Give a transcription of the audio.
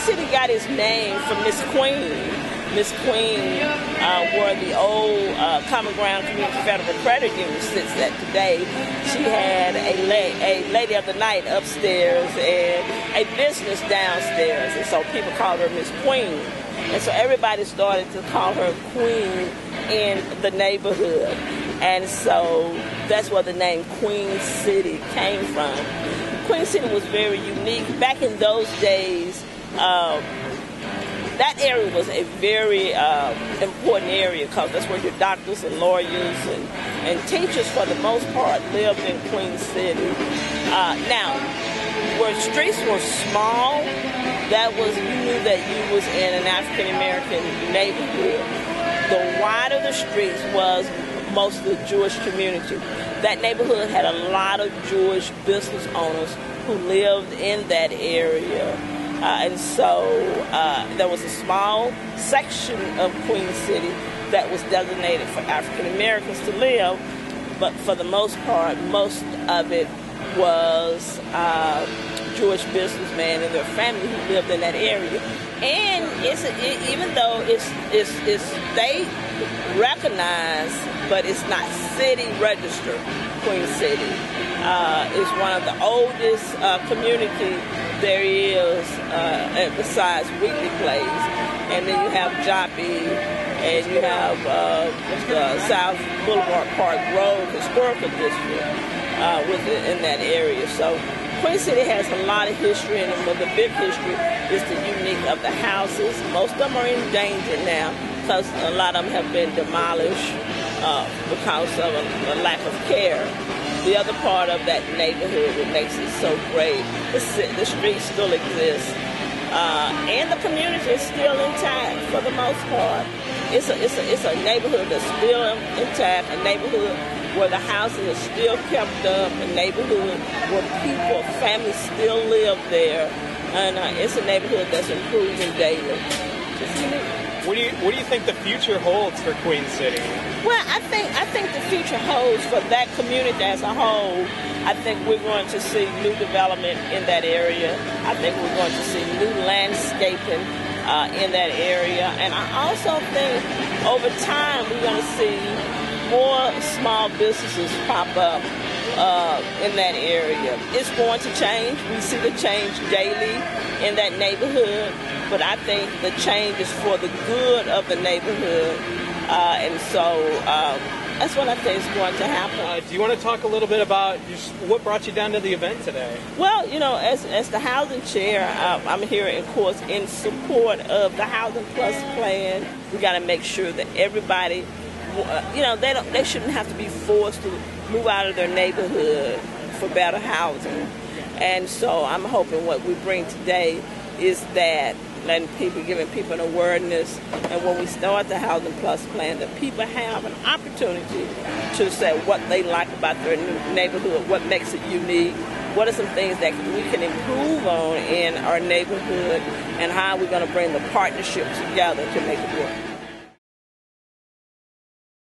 City got its name from Miss Queen. Miss Queen, where the old Common Ground Community Federal Credit Union sits at today. She had a lady of the night upstairs and a business downstairs, and so people called her Miss Queen. And so everybody started to call her Queen in the neighborhood. And so that's where the name Queen City came from. Queen City was very unique. Back in those days, that area was a very important area because that's where your doctors and lawyers and teachers, for the most part, lived in Queen City. Now, where streets were small, you knew that you was in an African American neighborhood. The wider the streets was most of the Jewish community. That neighborhood had a lot of Jewish business owners who lived in that area. And so there was a small section of Queen City that was designated for African Americans to live, but for the most part, most of it was Jewish businessmen and their family who lived in that area. And even though it's state recognized, but it's not city registered, Queen City is one of the oldest community there is, besides Wheatley Place. And then you have Joppy, and you have the South Boulevard Park Road Historical District within that area. So Queen City has a lot of history, and the big history is the unique of the houses. Most of them are in danger now because a lot of them have been demolished because of a lack of care. The other part of that neighborhood that makes it so great, the streets still exist, and the community is still intact for the most part. It's a neighborhood that's still intact, a neighborhood where the houses are still kept up, a neighborhood where people, families still live there, and it's a neighborhood that's improving daily. What do you think the future holds for Queen City? Well, I think the future holds for that community as a whole. I think we're going to see new development in that area. I think we're going to see new landscaping in that area. And I also think over time we're going to see more small businesses pop up in that area. It's going to change. We see the change daily in that neighborhood. But I think the change is for the good of the neighborhood. And so that's what I think is going to happen. Do you want to talk a little bit about just what brought you down to the event today? Well, as the housing chair, I'm here, of course, in support of the Housing Plus plan. We got to make sure that everybody, they shouldn't have to be forced to move out of their neighborhood for better housing. And so I'm hoping what we bring today is that giving people an awareness, and when we start the Housing Plus plan, that people have an opportunity to say what they like about their neighborhood, what makes it unique, what are some things that we can improve on in our neighborhood, and how we're going to bring the partnership together to make it work.